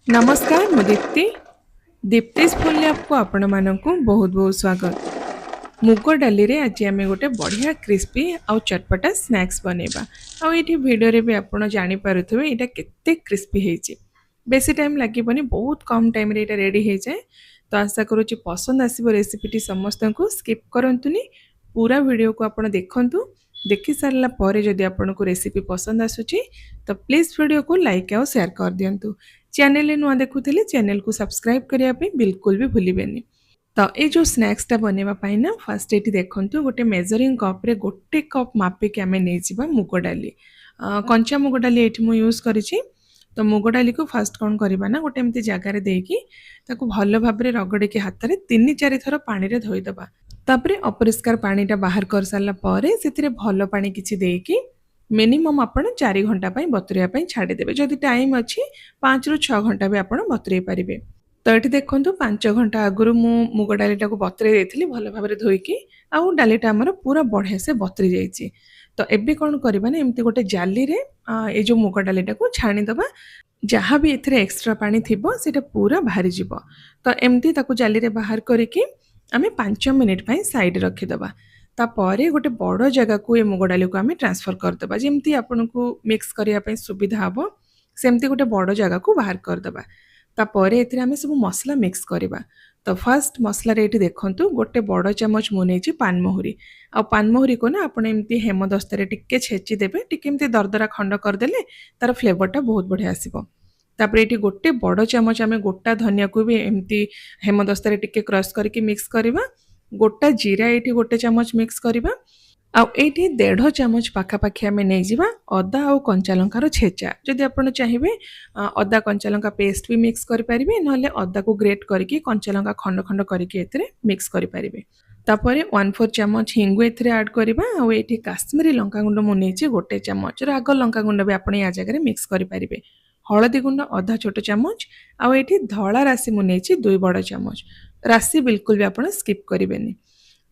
नमस्कार मु दीप्ति दीप्तिस फुल आपको आपण मानक बहुत बहुत स्वागत। मुग डाली रे आज आम गोटे बढ़िया क्रिस्पी आउ चटपटा स्नैक्स बनैबा। आउ ये वीडियो रे भी आपण जानी पारुथबे एटा केते क्रिस्पी हेछि। बेसी टाइम लागबनी, बहुत कम टाइम रे एटा रेडी हे जाए। तो आशा करूची पसंद आसीबो रेसिपीटी समस्त को स्किप करंतुनी, पूरा वीडियो को आपण देखंतु। देखि सारला परे जदि आपण को रेसिपी पसंद आसुची तो प्लीज वीडियो को लाइक और शेयर कर दियंतु। चैनल नुआ देखुथिले चैनल को सब्सक्राइब करिया पे बिल्कुल भी भूलिबेनी। तो ये जो स्नैक्सटा बनवाई ना, फास्ट ये देखूँ गोटे मेजरिंग कप रे गोटे कप मापिक आम नहीं मुग डाली। कंचा मुग डाली ये मुझे यूज करी। तो मुग डाली को फास्ट कौन करवा ना, गोटे एमती जगार देकी भल भाव रगड़ी के हाथ में 3-4 थर पानी रे धोईदबा। तापरे अपरिष्कार पानीटा बाहर कर सारा पर से भल पानी किसी देकी मिनिमम आपण 4 घंटा बतुरिया छाड़देवे। जदि टाइम अच्छी 5 ରୁ 6 घंटा भी आप बतुरे पारे। तो ये देखो 5 घंटा आगु मुग डालीटा को बतुरे देती भल भाव धोईकी, आउ डालीटा आमर पूरा बढ़िया से बतुरी जाइए। तो एबे कौन करबा ना, एमती गोटे जाली रे ये जो मुग डालीटा को छाणीदबा। जहाँ भी एथिरे एक्स्ट्रा पानी थिबो सेटा पूरा बाहरी जिवो। तो एमती ताको जाली रे बाहर करिकी आमे 5 मिनिट पई साइड रखिदबा। तापर गोटे बड़ जगह को ये मुग डाली को आमे ट्रांसफर करदबा। जेमती आपनको मिक्स करिया पई सुविधा हबो सेमती गोटे बड़ जगह को बाहर करदबा। तापर एथिरे आमे सब मसला मिक्स करबा। तो फर्स्ट मसला रे एठी देखंतु गोटे बड़ चमच मु नेछि पानमहुरी। आ पानमहुरी को ना आपण एमती हेमदस्ता रे टिके छेची देबे, टिके एमती दरदरा खंड कर देले तार फ्लेवरटा बहुत बढ़िया आसीबो। तापर एठी गोटे बड़ चमच आमे गोटा धनिया को भी एमती हेमदस्ता रे टिके क्रश करके मिक्स करबा। गोटा जीरा एठी गोटे चमच मिक्स करबा। आउ एठी 1.5 चामच पाखापाखि आमे नहीं जिबा अदा और कंचा लंकार छेचा। जदि आपण चाहिए अदा कंचा लंका पेस्ट भी मिक्स करि परिबे, नहले अदा को ग्रेट करके कंचा लंका खंड खंड करके एथिरे मिक्स करि परिबे। तापरे 1/4 चामच हिंगु एथिरे ऐड करबा। आउ एठी काश्मीरी लंका गुंड मु नेछि गोटे चामच, राग लंका गुंड भी आपण या जगह मिक्स करि परिबे। हळदी गुंड आधा छोट चामच। आउ एठी धळा राशि मु नेछि 2 बड़ चामच। राशि बिल्कुल भी आपण स्किप करिवेनी।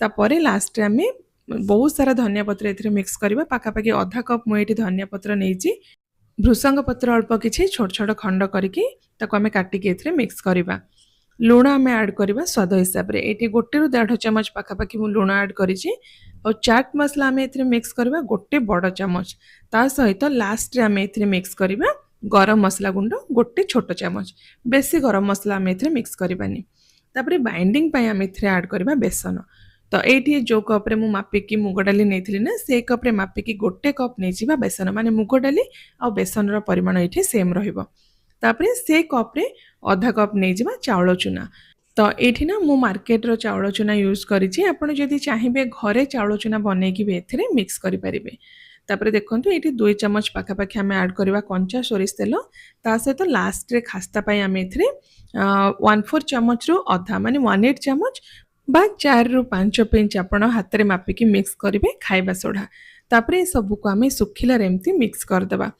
तापरे लास्ट रे आमे बहुत सारा धनिया पत्र एथिरे मिक्स करबा। पाखापाखि आधा कप मु एठी धनिया पत्र नेछि। भृसंग पत्र अल्प किछि छोट छोट खंड करके ताको आमे काटिके एथिरे मिक्स करबा। लूण आमे ऐड करबा स्वाद हिसाब रे। एठी 1 ରୁ 1.5 चामच पाखापाखि मु लूण ऐड करिछि। और चाट मसला आमे एथिरे मिक्स करबा गोटे बड़ चामच। ता सहित लास्ट रे आमे एथिरे मिक्स करबा गरम मसला गुंड गोटे छोट चामच। बेसी गरम मसला आमे एथिरे मिक्स करबानी। तापरे बाइंडिंग पय आमे एथिरे ऐड करबा बेसन। तो ये जो कप रे मु मापिकी मुग डाली नहीं ना, से कप रे मापिकी गोटे कप नहीं जिबा बेसन, माने मुग डाली आ बेसन रो परिमाण ये सेम रहिबो। तापरे से कप रे आधा कप नहीं जिबा चाउल चूना। तो ये ना मु मार्केट रो चाउल चूना यूज करिछि। आपण जदि चाहिबे घरे चाउल चूना बनेकी भी एथिरे मिक्स करि परिबे। तापरे देखंतु ये 2 चमच पाखापाखि आमे ऐड करबा कंचा सोरिष तेल। ता सहित लास्ट रे खास्ता पय आमे एथिरे 1/4 चमच रो आधा माने 1/8 चमच बा 4 ରୁ 5 पिंच आपण हाथ में मापिकी मिक्स करेंगे खाइबा सोडा। तापरे सब को आमे सुखिला एमती मिक्स करदेबा।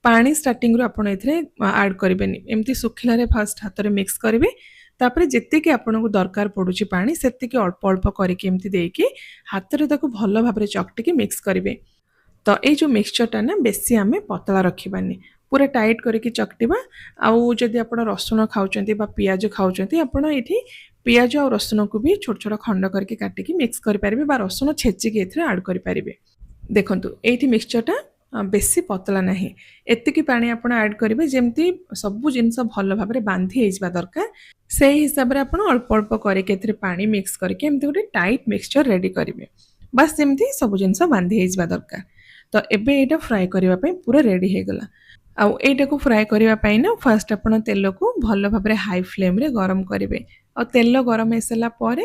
पानी स्टार्टिंग रू आपण एथिरे ऐड करिबेनी, एमती सुखिला रे फर्स्ट हाथ में मिक्स करेंगे। तापरे जेतिकी आपनको दरकार पडुची पानी सेतिकी अल्प अल्प करके एमती देकी हाथ रे ताको भलो भाबरे चकटिकी मिक्स करिवे। तो ये जो मिक्सचरटा ना बेसी आमे पतला रखिबानी, पूरा टाइट करके चकटिबा। आउ जदि आपण रसुण खाउचंती बा पियाज खाउचंती, आपण एठी पियाज और रसुण को भी छोट छोट खंड करके काटिकी मिक्स करि परिबे बा रसुण छेचिकी एथिरे ऐड करि परिबे। देखंतु एठी मिक्सचरटा बेसी पतला नाही, एतिकी पानी आपण ऐड करिवे जेमती सब जिंस भलो भाबरे बांधी हेइबा दरकार। से हिसाब रे आपण अल्प अल्प करके एथिरे पानी मिक्स करके एमती गोटे टाइट मिक्सचर रेडी करिवे। बस जेमती सब जिंस बांधी हेइबा दरकार। तो एबे एटा फ्राई करिवा पई पूरा रेडी हे गला। आउ एटा को फ्राई करिवा पई ना फर्स्ट आपण तेल को भलो भाबरे हाई फ्लेम रे गरम करिवे। और तेल गरम हो सारा पर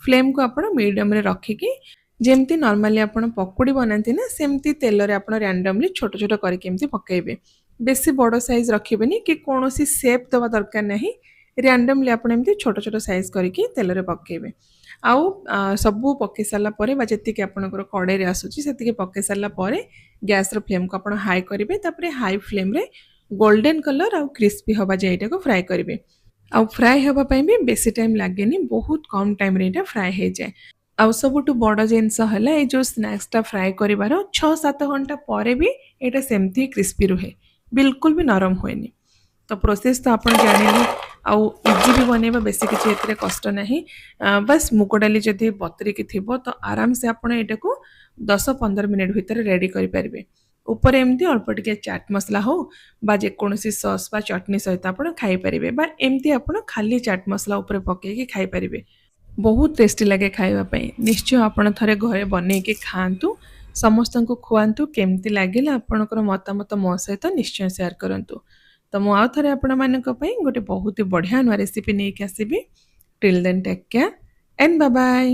फ्लेम को आपण मीडियम रे रखिकी जेमती नॉर्मली आपण पकोड़ी बनाती ना, सेमती तेल रे आपण रैंडमली छोट छोट करके एमती पकेइबे। बेसी बड़ साइज रखिबेनी कि कोनोसी शेप दवा दरकार नहीं। रैंडमली आपण एमती छोट छोट साइज करके तेल रे पकेइबे। आउ सबू पके सारा पर बा जेतिकी आपणकर कड़े रे आसुची सेतिकी पके सारा पर गैस रो फ्लेम को आपण हाई करिवे। तापरे हाई फ्लेम रे गोल्डन कलर आउ क्रिस्पी हवा जाय एटा को फ्राई करिवे। आउ फ्राई होगा पाई भी बेसी टाइम लागेनी, बहुत कम टाइम रे एटा फ्राई हो जाए। आउ सबुठु बड़ जिनस है ये जो स्नैक्सटा फ्राई करिवार 6-7 घंटा पर भी एटा सेमती क्रिस्पी रुहे, बिल्कुल भी नरम हुएनी। तो प्रोसेस तो आपण जानिले आउ इजी भी बनेबा बेसी किछि एतरे कष्ट नाही बस मुग डाली जदि बतरी की थिबो तो आराम से आपण एटा को 10-15 मिनिट भितर रेडी करि परिबे ऊपर एमती अल्प टिके चाट मसला हो बा जेकोसी सॉस बा चटनी सहित आपण खाई परिबे बा एमती आपण खाली चाट मसला ऊपर पके के खाई परिबे बहुत टेस्टी लगे खाइबा पई निश्चय आपण थरे घरे बनै के खांतु समस्त को खुआंतु केमती लागिला आपणकर मतामत मो सहित निश्चय शेयर करंतु तो मु आउ थरे आपण मानक पई गोटे बहुत ही बढ़िया नुआ रेसिपी नै के आसीबी till then take care and bye bye.